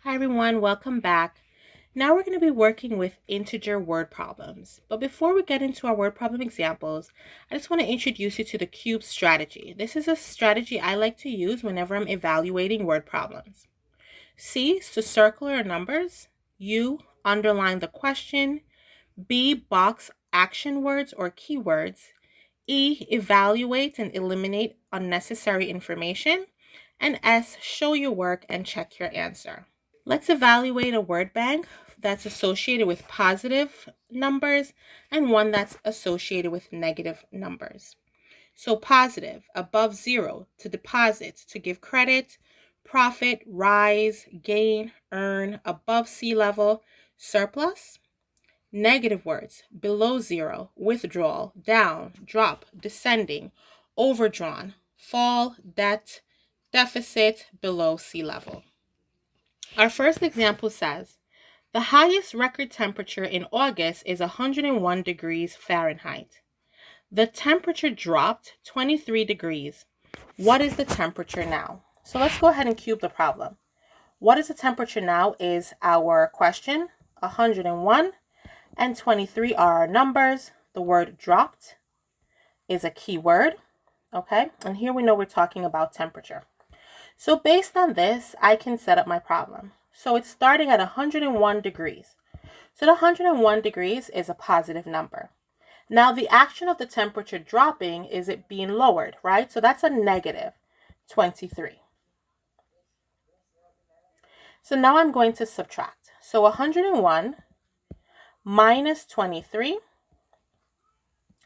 Hi everyone, welcome back. Now we're going to be working with integer word problems. But before we get into our word problem examples, I just want to introduce you to the cube strategy. This is a strategy I like to use whenever I'm evaluating word problems. C is to circle your numbers. U, underline the question. B, box action words or keywords. E, evaluate and eliminate unnecessary information. And S, show your work and check your answer. Let's evaluate a word bank that's associated with positive numbers and one that's associated with negative numbers. So positive, above zero, to deposit, to give credit, profit, rise, gain, earn, above sea level, surplus. Negative words, below zero, withdrawal, down, drop, descending, overdrawn, fall, debt, deficit, below sea level. Our first example says, the highest record temperature in August is 101 degrees Fahrenheit. The temperature dropped 23 degrees. What is the temperature now? So let's go ahead and cube the problem. What is the temperature now is our question. 101 and 23 are our numbers. The word dropped is a key word. Okay, and here we know we're talking about temperature. So based on this, I can set up my problem. So it's starting at 101 degrees. So the 101 degrees is a positive number. Now the action of the temperature dropping is it being lowered, right? So that's a negative 23. So now I'm going to subtract. So 101 minus 23.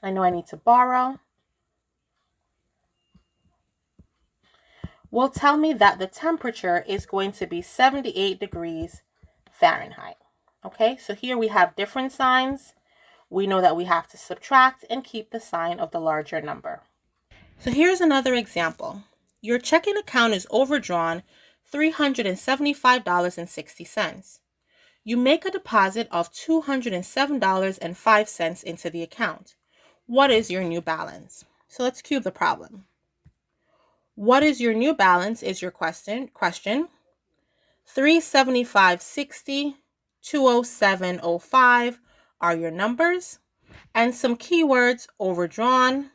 I know I need to borrow. Will tell me that the temperature is going to be 78 degrees Fahrenheit. Okay, so here we have different signs. We know that we have to subtract and keep the sign of the larger number. So here's another example. Your checking account is overdrawn $375.60. You make a deposit of $207.05 into the account. What is your new balance? So let's cube the problem. What is your new balance is your question. 375.60, 207.05 are your numbers, and some keywords: overdrawn,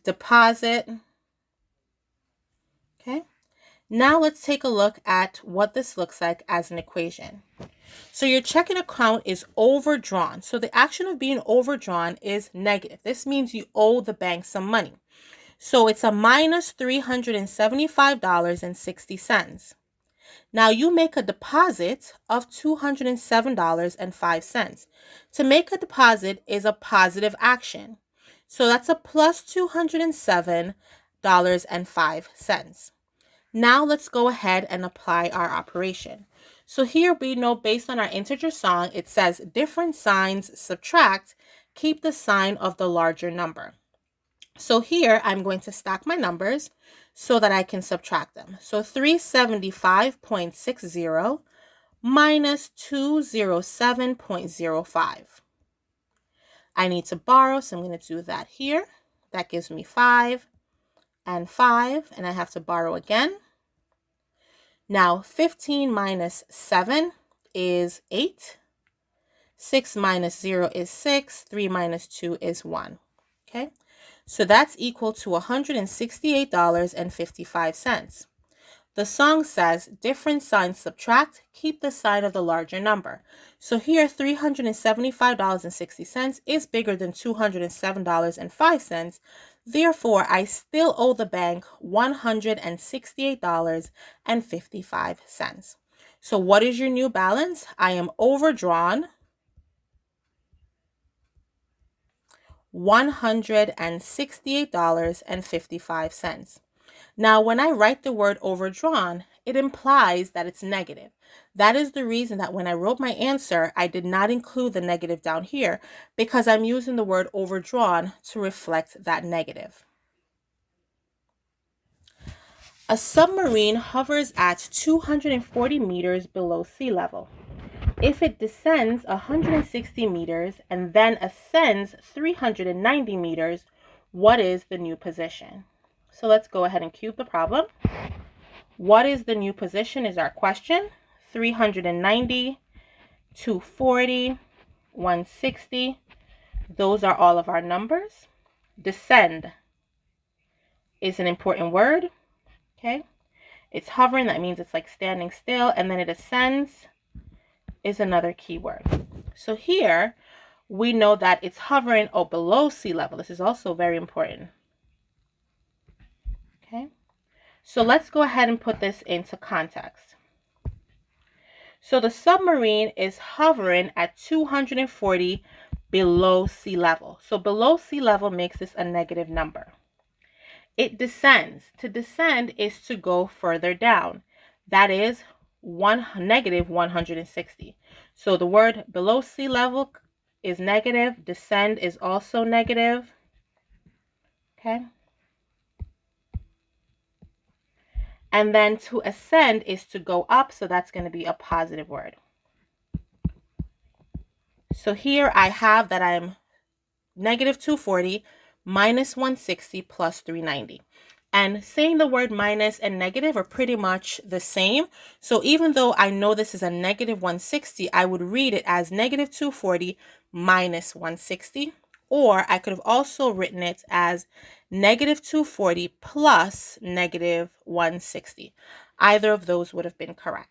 deposit. Okay, now let's take a look at what this looks like as an equation. So your checking account is overdrawn. So the action of being overdrawn is negative. This means you owe the bank some money. So it's a minus $375.60. Now you make a deposit of $207.05. To make a deposit is a positive action. So that's a plus $207.05. Now let's go ahead and apply our operation. So here we know based on our integer song, it says different signs subtract, keep the sign of the larger number. So here I'm going to stack my numbers so that I can subtract them. So 375.60 minus 207.05. I need to borrow, so I'm going to do that here. That gives me 5 and 5, and I have to borrow again. Now 15 minus 7 is 8. 6 minus 0 is 6. 3 minus 2 is 1. Okay, so that's equal to $168.55. The song says different signs subtract, keep the sign of the larger number. So here $375.60 is bigger than $207.05. Therefore, I still owe the bank $168.55. So what is your new balance? I am overdrawn $168.55. Now, when I write the word overdrawn, it implies that it's negative. That is the reason that when I wrote my answer, I did not include the negative down here, because I'm using the word overdrawn to reflect that negative. A submarine hovers at 240 meters below sea level. If it descends 160 meters and then ascends 390 meters, what is the new position? So let's go ahead and cube the problem. What is the new position is our question. 390, 240, 160. Those are all of our numbers. Descend is an important word. Okay. It's hovering. That means it's like standing still. And then it ascends is another key word. So here we know that it's hovering or below sea level. This is also very important. Okay. So let's go ahead and put this into context. So the submarine is hovering at 240 below sea level. So below sea level makes this a negative number. It descends. To descend is to go further down. That is negative 160. So the word below sea level is negative. Descend is also negative. Okay. And then to ascend is to go up. So that's going to be a positive word. So here I have that I'm negative 240 minus 160 plus 390. And saying the word minus and negative are pretty much the same. So even though I know this is a negative 160, I would read it as negative 240 minus 160. Or I could have also written it as negative 240 plus negative 160. Either of those would have been correct.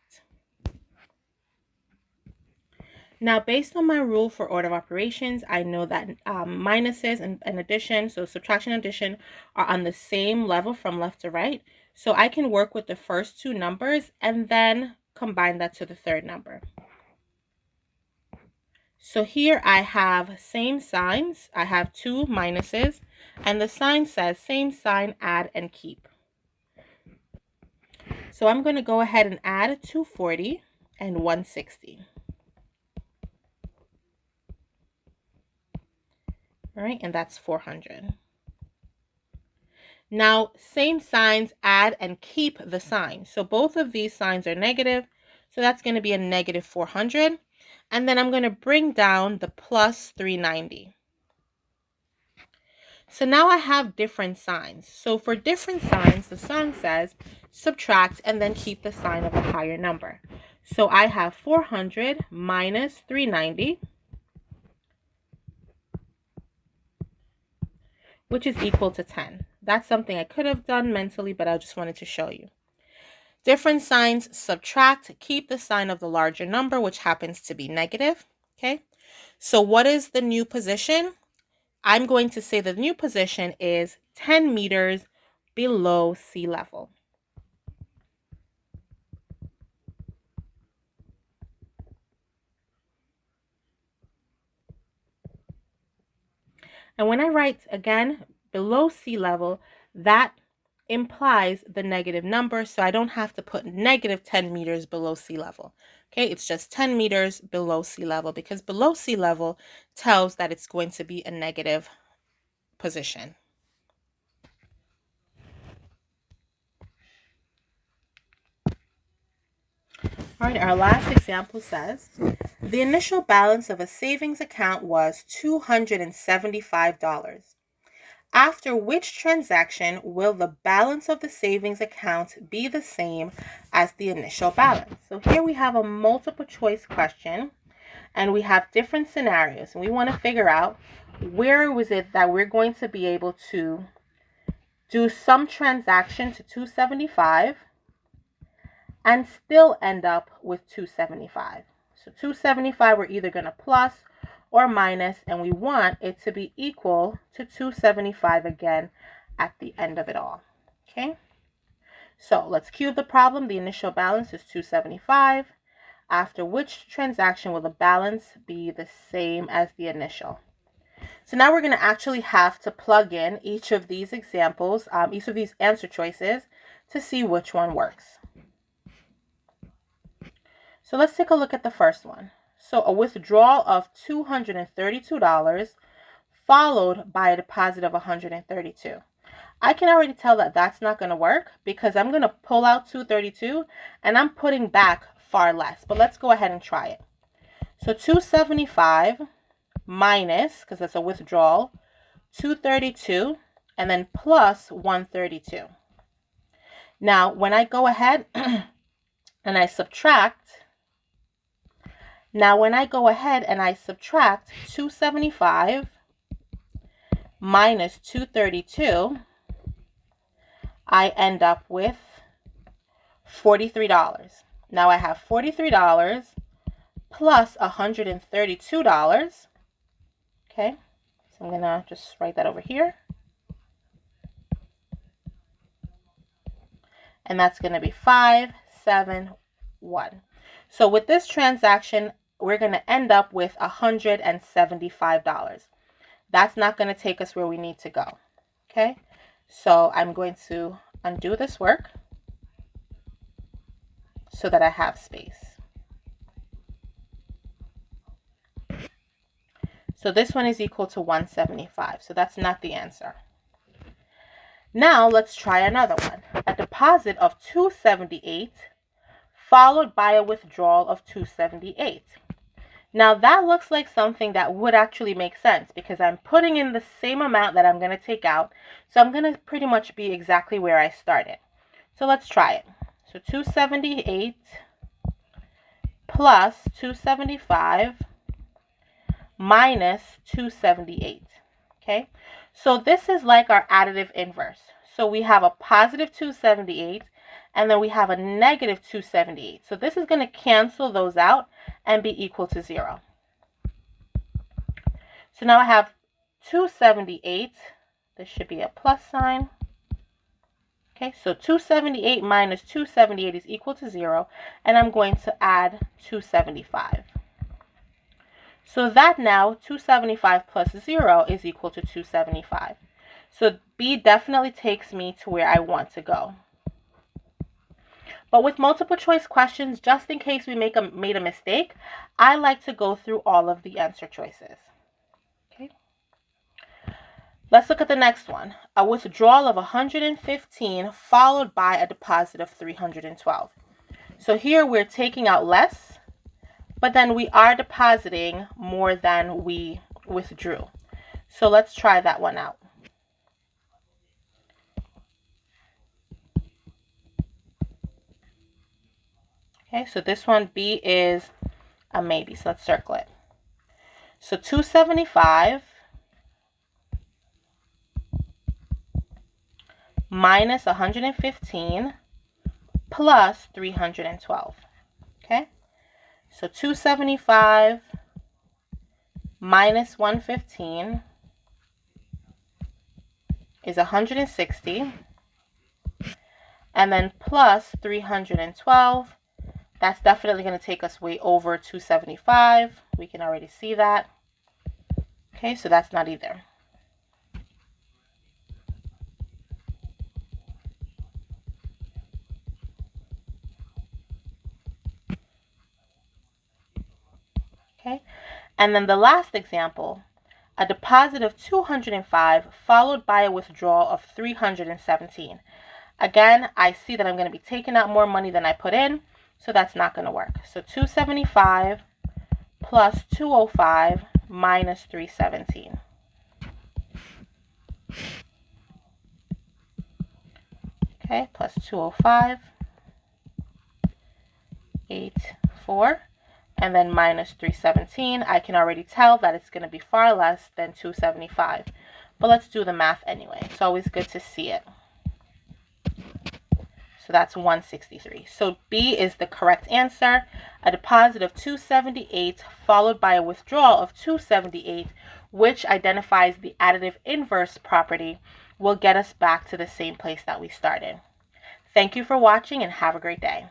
Now, based on my rule for order of operations, I know that minuses and addition, so subtraction and addition, are on the same level from left to right. So I can work with the first two numbers and then combine that to the third number. So here I have same signs. I have two minuses, and the sign says same sign, add, and keep. So I'm going to go ahead and add 240 and 160. All right, and that's 400. Now, same signs, add and keep the sign. So both of these signs are negative. So that's going to be a negative 400. And then I'm going to bring down the plus 390. So now I have different signs. So for different signs, the song says subtract and then keep the sign of a higher number. So I have 400 minus 390, which is equal to 10. That's something I could have done mentally, but I just wanted to show you. Different signs, subtract, keep the sign of the larger number, which happens to be negative. Okay, so what is the new position? I'm going to say the new position is 10 meters below sea level. And when I write again below sea level, that implies the negative number, so I don't have to put negative 10 meters below sea level. Okay, it's just 10 meters below sea level because below sea level tells that it's going to be a negative position. All right, our last example says, the initial balance of a savings account was $275. After which transaction will the balance of the savings account be the same as the initial balance? So here we have a multiple choice question and we have different scenarios. And we want to figure out where was it that we're going to be able to do some transaction to 275 and still end up with 275. So 275 we're either going to plus or minus, and we want it to be equal to 275 again at the end of it all. Okay, so let's cube the problem. The initial balance is 275. After which transaction will the balance be the same as the initial? So now we're going to actually have to plug in each of these examples, each of these answer choices to see which one works. So let's take a look at the first one. So a withdrawal of $232 followed by a deposit of $132. I can already tell that that's not going to work because I'm going to pull out $232 and I'm putting back far less. But let's go ahead and try it. So 275 minus, because that's a withdrawal, 232, and then plus 132. Now, when I go ahead and I subtract, 275 minus 232, I end up with $43. Now I have $43 plus $132. Okay, so I'm going to just write that over here. And that's going to be 571. So with this transaction, we're going to end up with $175. That's not going to take us where we need to go. Okay, so I'm going to undo this work so that I have space. So this one is equal to 175. So that's not the answer. Now let's try another one. A deposit of 278 followed by a withdrawal of 278. Now that looks like something that would actually make sense because I'm putting in the same amount that I'm going to take out. So I'm going to pretty much be exactly where I started. So let's try it. So 278 plus 275 minus 278. Okay, so this is like our additive inverse. So we have a positive 278 and then we have a negative 278. So this is going to cancel those out and be equal to 0. So now I have 278. This should be a plus sign. Okay, so 278 minus 278 is equal to 0, and I'm going to add 275. So that now, 275 plus 0 is equal to 275. So B definitely takes me to where I want to go. But with multiple choice questions, just in case we made a mistake, I like to go through all of the answer choices. Okay. Let's look at the next one. A withdrawal of 115 followed by a deposit of 312. So here we're taking out less, but then we are depositing more than we withdrew. So let's try that one out. Okay, so this one, B, is a maybe. So let's circle it. So 275 minus 115 plus 312. Okay, so 275 minus 115 is 160, and then plus 312, that's definitely going to take us way over 275. We can already see that. Okay, so that's not either. Okay, and then the last example, a deposit of 205 followed by a withdrawal of 317. Again, I see that I'm going to be taking out more money than I put in, so that's not going to work. So 275 plus 205 minus 317. Okay, plus 205, 84, and then minus 317. I can already tell that it's going to be far less than 275. But let's do the math anyway. It's always good to see it. So that's 163. So B is the correct answer. A deposit of 278 followed by a withdrawal of 278, which identifies the additive inverse property, will get us back to the same place that we started. Thank you for watching and have a great day.